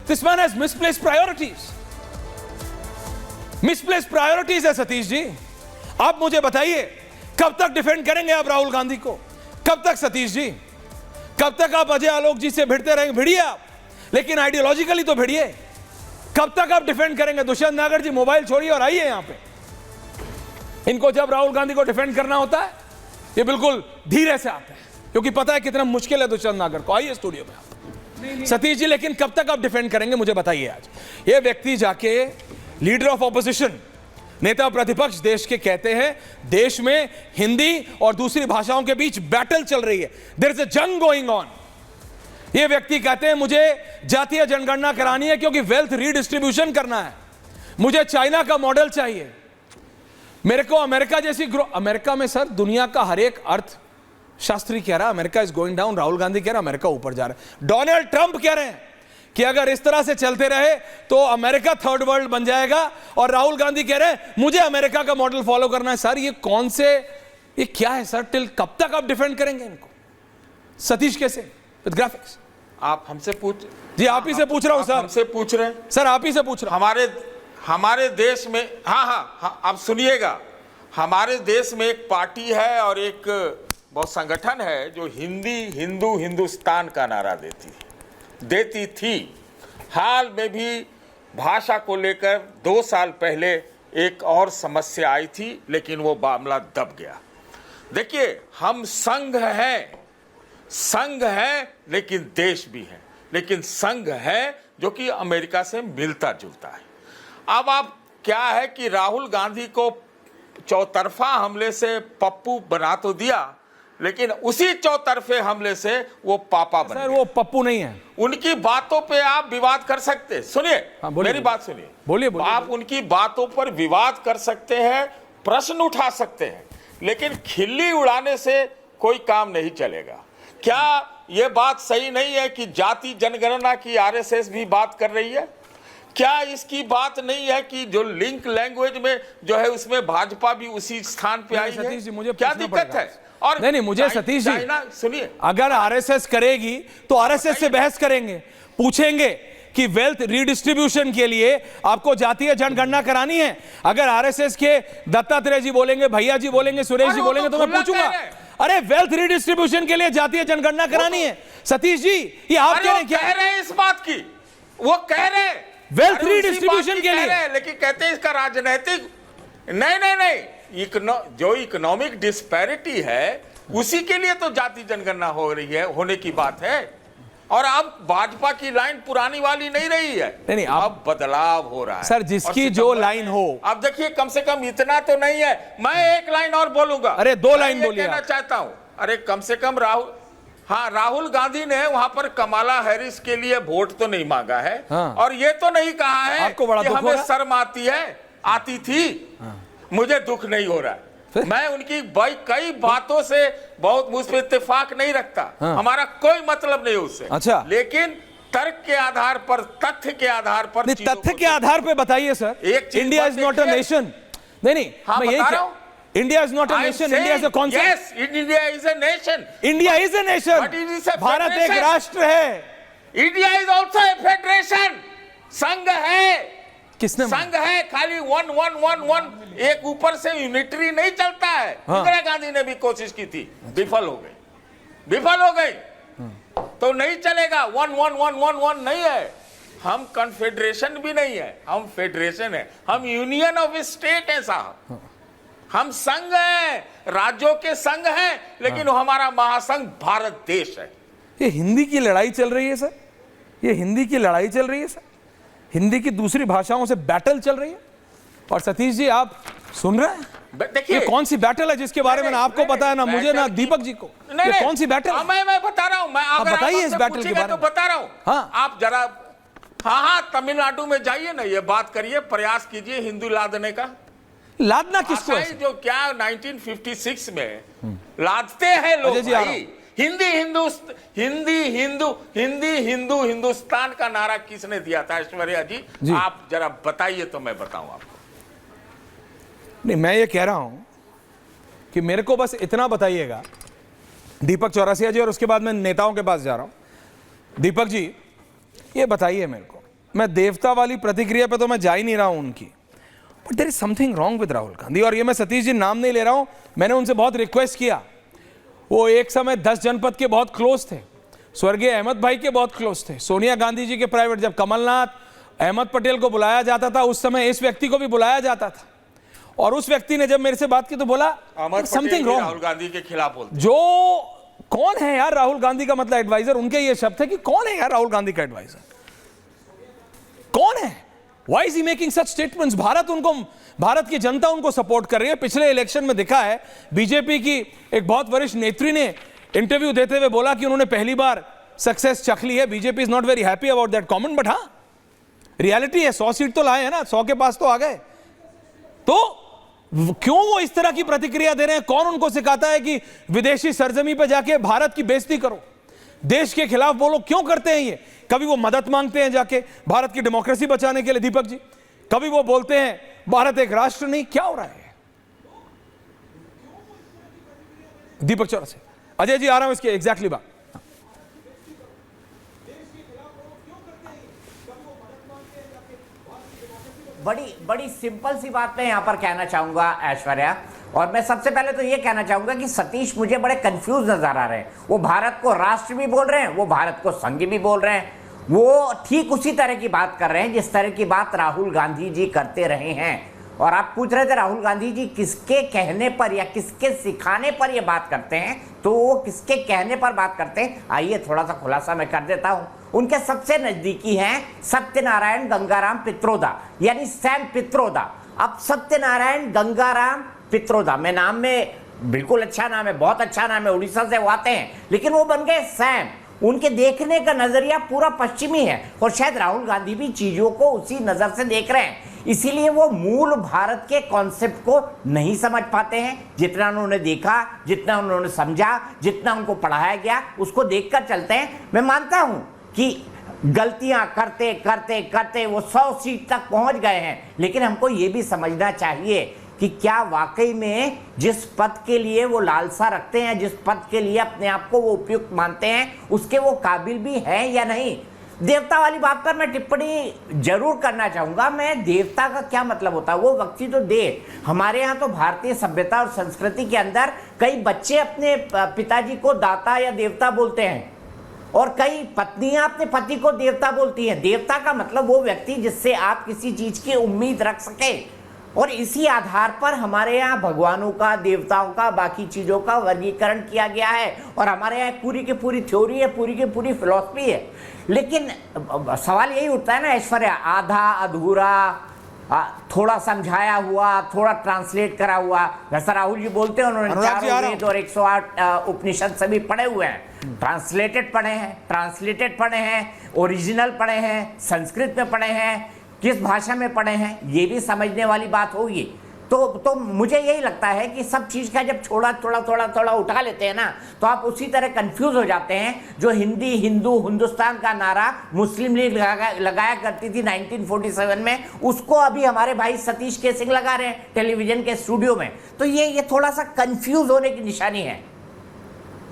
This man has misplaced priorities. Misplaced priorities है सतीश जी। आप मुझे बताइए, कब तक डिफेंड करेंगे आप राहुल गांधी को? कब तक सतीश जी? कब तक आप अजय आलोक जी से भिड़ते रहेंगे? भिड़िए आप, लेकिन आइडियोलॉजिकली तो भिड़िए। कब तक आप डिफेंड करेंगे? दुष्यंत नागर जी, मोबाइल छोड़िए और आइए यहां पे। इनको जब राहुल गांधी को डिफेंड करना होता है, ये बिल्कुल धीरे से आते हैं, क्योंकि पता है कितना मुश्किल है दुष्यंत नागर को। आइए स्टूडियो में आप। सतीश जी, लेकिन कब तक आप डिफेंड करेंगे मुझे बताइए। आज ये व्यक्ति जाके लीडर ऑफ ऑपोजिशन, नेता प्रतिपक्ष देश के, कहते हैं देश में हिंदी और दूसरी भाषाओं के बीच बैटल चल रही है, देयर इज अ जंग गोइंग ऑन। ये व्यक्ति कहते हैं मुझे जातीय जनगणना करानी है क्योंकि वेल्थ रीडिस्ट्रीब्यूशन करना है, मुझे चाइना का मॉडल चाहिए, मेरे को अमेरिका जैसी अमेरिका में सर दुनिया का हर एक अर्थ शास्त्री कह रहा है America is going down, Rahul Gandhi कह रहा है अमेरिका ऊपर जा रहा है, डोनाल्ड ट्रंप कह रहे हैं कि अगर इस तरह से चलते रहे तो अमेरिका थर्ड वर्ल्ड बन जाएगा, और राहुल गांधी कह रहे हैं मुझे अमेरिका का मॉडल फॉलो करना है। सर ये कौन से, ये क्या है सर? टिल कब तक आप डिफेंड करेंगे इनको? सतीश कैसे विद ग्राफिक्स? आप हमसे पूछ जी, आप ही से पूछ रहा हूं सर। हमसे पूछ रहे हैं सर, आप ही से पूछ रहा हूं। हमारे देश में, हाँ, आप सुनिएगा, हमारे देश में एक पार्टी है और एक बहुत संगठन है जो हिंदी हिंदू हिंदुस्तान का नारा देती थी। हाल में भी भाषा को लेकर 2 साल पहले एक और समस्या आई थी, लेकिन वो मामला दब गया। देखिए, हम संघ है लेकिन देश भी है, लेकिन संघ है जो कि अमेरिका से मिलता जुलता है। अब आप क्या है कि राहुल गांधी को चौतरफा हमले से पप्पू बना तो दिया, लेकिन उसी चौतरफे हमले से वो पापा बन गए। सर वो पप्पू नहीं है। उनकी बातों पे आप विवाद कर सकते हैं। सुनिए, मेरी बात सुनिए। बोलिए। आप उनकी बातों पर विवाद कर सकते हैं, प्रश्न उठा सकते हैं, लेकिन खिल्ली उड़ाने से कोई काम नहीं चलेगा। क्या ये बात सही नहीं है कि जाति जनगणना की आरएसएस भी बात कर रही है? क्या इसकी बात नहीं है कि जो लिंक लैंग्वेज में जो है उसमें भाजपा भी उसी स्थान पे आई है? जी, मुझे क्या दिक्कत है? और नहीं, मुझे सतीश जी सुनिए, अगर आरएसएस करेगी तो आरएसएस से बहस करेंगे, पूछेंगे कि वेल्थ रीडिस्ट्रीब्यूशन के लिए आपको जातीय जनगणना करानी है। अगर आरएसएस के दत्तात्रेय जी बोलेंगे, भैया जी बोलेंगे, सुरेश जी बोलेंगे, तो मैं पूछूंगा अरे वेल्थ रीडिस्ट्रीब्यूशन के लिए जातीय जनगणना करानी है। सतीश जी, ये आप कह रहे हैं क्या? कह रहे हैं इस बात की, वो कह रहे हैं वेल्थ रीडिस्ट्रीब्यूशन के लिए, लेकिन कहते हैं इसका राजनीतिक नहीं, जो इकोनॉमिक डिस्पैरिटी है उसी के लिए तो जाति जनगणना हो रही है, होने की बात है। और अब भाजपा की लाइन पुरानी वाली नहीं रही है, नहीं, अब बदलाव हो रहा है सर। जिसकी जो लाइन हो, अब देखिए, कम से कम इतना तो नहीं है। मैं एक लाइन और बोलूंगा। अरे 2 लाइन बोलिए। कहना चाहता हूं, अरे कम से कम राहुल गांधी ने वहां पर कमला हैरिस के लिए वोट तो नहीं मांगा है। हाँ। और ये तो नहीं कहा है आपको बड़ा कि दुख हमें होगा? शर्म आती थी। हाँ। मुझे दुख नहीं हो रहा है। मैं उनकी कई बातों से बहुत मुझ पर इत्तेफाक नहीं रखता। हाँ। हमारा कोई मतलब नहीं उससे। अच्छा, लेकिन तर्क के आधार पर, तथ्य के आधार पर, तथ्य के आधार पर बताइए sir. India is not a nation. नहीं, हाँ, मैं यही कह रहा हूं। India is not a nation. India is a concept. Yes, India is a nation. India is a nation. But it is a Bharat एक राष्ट्र है। India is also a federation. संघ है। किसने? संघ है, खाली वन एक ऊपर से यूनिटरी नहीं चलता है। इंदिरा गांधी ने भी कोशिश की थी, विफल हो गई। तो नहीं चलेगा। वन नहीं है। हम कन्फेडरेशन भी नहीं है, हम फेडरेशन है, हम यूनियन ऑफ स्टेट है साहब। हम संघ हैं, राज्यों के संघ हैं, लेकिन हमारा महासंघ भारत देश है। ये हिंदी की लड़ाई चल रही है सर, ये हिंदी की लड़ाई चल रही है सर, हिंदी की दूसरी भाषाओं से बैटल चल रही है। और सतीश जी, आप सुन रहे हैं? देखिए, कौन सी बैटल है जिसके बारे में ना आपको पता है, ना मुझे, ना दीपक जी को। ये कौन सी बैटल है? मैं बता रहा हूं। मैं बताइए इस बैटल के बारे में। तो बता रहा हूं। हाँ, आप जरा तमिलनाडु में जाइए ना, ये बात करिए, प्रयास कीजिए हिंदू लादने का। लादना किसको है? जो क्या 1956 में लादते हैं लोग भाई। हिंदी हिंदू हिंदुस्तान का नारा किसने दिया था? ऐश्वर्या जी, आप जरा बताइए तो मैं बताऊं आपको। नहीं, मैं ये कह रहा हूं कि मेरे को बस इतना बताइएगा, दीपक चौरसिया जी, और उसके बाद मैं नेताओं के पास जा रहा हूं। दीपक जी, ये बताइए मेरे को मैं देवता वाली प्रतिक्रिया पे तो मैं जा ही नहीं रहा हूं उनकी, but there is something wrong with Rahul Gandhi. और ये मैं सतीश जी नाम नहीं ले रहा हूं, मैंने उनसे बहुत रिक्वेस्ट किया। वो एक समय 10 जनपद के बहुत क्लोज थे, स्वर्गीय अहमद भाई के बहुत क्लोज थे, सोनिया गांधी जी के प्राइवेट। जब कमलनाथ, अहमद पटेल को बुलाया जाता था, उस समय इस व्यक्ति को भी बुलाया जाता था। और उस व्यक्ति ने जब मेरे से बात की तो बोला समथिंग रॉन्ग, राहुल गांधी के खिलाफ बोलते। जो कौन है यार राहुल गांधी का मतलब एडवाइजर? उनके ये शब्द है कि कौन है यार राहुल गांधी का एडवाइजर, कौन है? Why is he making such statements? Bharat की जनता उनको सपोर्ट कर रही है। पिछले इलेक्शन में दिखा है, बीजेपी की एक बहुत वरिष्ठ नेत्री ने इंटरव्यू देते हुए बोला कि उन्होंने पहली बार सक्सेस चख ली है। BJP is not very happy about that comment, but हाँ रियलिटी है, 100 सीट तो लाए हैं ना, 100 के पास तो आ गए। तो क्यों वो इस तरह की प्रतिक्रिया दे रहे हैं? कौन उनको सिखाता है कि विदेशी सरजमी पे जाके भारत की बेइज्जती करो, देश के खिलाफ बोलो? क्यों करते हैं ये? कभी वो मदद मांगते हैं जाके भारत की डेमोक्रेसी बचाने के लिए, दीपक जी, कभी वो बोलते हैं भारत एक राष्ट्र नहीं। क्या हो रहा है? दीपक चौरसिया, अजय जी आ रहा हूं इसके एग्जैक्टली बात। बड़ी सिंपल सी बात मैं यहाँ पर कहना चाहूंगा ऐश्वर्या, और मैं सबसे पहले तो ये कहना चाहूंगा कि सतीश मुझे बड़े कंफ्यूज नजर आ रहे हैं। वो भारत को राष्ट्र भी बोल रहे हैं, वो भारत को संघ भी बोल रहे हैं, वो ठीक उसी तरह की बात कर रहे हैं जिस तरह की बात राहुल गांधी जी करते रहे हैं। और आप पूछ रहे थे राहुल गांधी जी किसके कहने पर या किसके सिखाने पर ये बात करते हैं, तो वो किसके कहने पर बात करते हैं, आइए थोड़ा सा खुलासा मैं कर देता हूं। उनके सबसे नजदीकी हैं सत्यनारायण गंगाराम पित्रोदा, यानी सैम पित्रोदा। अब सत्यनारायण गंगाराम पित्रोदा में नाम में बिल्कुल अच्छा नाम है, बहुत अच्छा नाम है, उड़ीसा से वो आते हैं, लेकिन वो बन गए सैम। उनके देखने का नजरिया पूरा पश्चिमी है, और शायद राहुल गांधी भी चीजों को उसी नजर से देख रहे हैं। इसीलिए वो मूल भारत के कॉन्सेप्ट को नहीं समझ पाते हैं। जितना उन्होंने देखा, जितना उन्होंने समझा, जितना उनको पढ़ाया गया, उसको देखकर चलते हैं। मैं मानता हूं कि गलतियां करते करते करते वो 100 सीट तक पहुंच गए हैं, लेकिन हमको ये भी समझना चाहिए कि क्या वाकई में जिस पद के लिए वो लालसा रखते हैं, जिस पद के लिए अपने आप को वो उपयुक्त मानते हैं, उसके वो काबिल भी हैं या नहीं। देवता वाली बात पर मैं टिप्पणी जरूर करना चाहूंगा। मैं देवता का क्या मतलब होता है, वो व्यक्ति तो दे। हमारे यहाँ तो भारतीय सभ्यता और संस्कृति के अंदर कई बच्चे अपने पिताजी को दाता या देवता बोलते हैं, और कई पत्नियां अपने पति को देवता बोलती हैं। देवता का मतलब वो व्यक्ति जिससे आप किसी चीज की उम्मीद रख सके, और इसी आधार पर हमारे यहाँ भगवानों का, देवताओं का, बाकी चीजों का वर्गीकरण किया गया है, और हमारे यहाँ पूरी की पूरी थ्योरी है, पूरी की पूरी फिलॉसफी है। लेकिन सवाल यही उठता है ना ऐश्वर्या, आधा अधूरा, थोड़ा समझाया हुआ, थोड़ा ट्रांसलेट करा हुआ। जैसा राहुल जी बोलते हैं उन्होंने 4 वेद और 108 उपनिषद सभी पढ़े हुए हैं, ट्रांसलेटेड पढ़े हैं, ट्रांसलेटेड पढ़े हैं, ओरिजिनल पढ़े हैं, संस्कृत में पढ़े हैं, किस भाषा में पढ़े हैं, ये भी समझने वाली बात होगी। तो मुझे यही लगता है कि सब चीज़ का जब थोड़ा उठा लेते हैं ना, तो आप उसी तरह कंफ्यूज हो जाते हैं। जो हिंदी, हिंदू, हिंदुस्तान का नारा मुस्लिम लीग लगाया करती थी 1947 में, उसको अभी हमारे भाई सतीश के सिंह लगा रहे हैं टेलीविजन के स्टूडियो में। तो ये थोड़ा सा कंफ्यूज होने की निशानी है।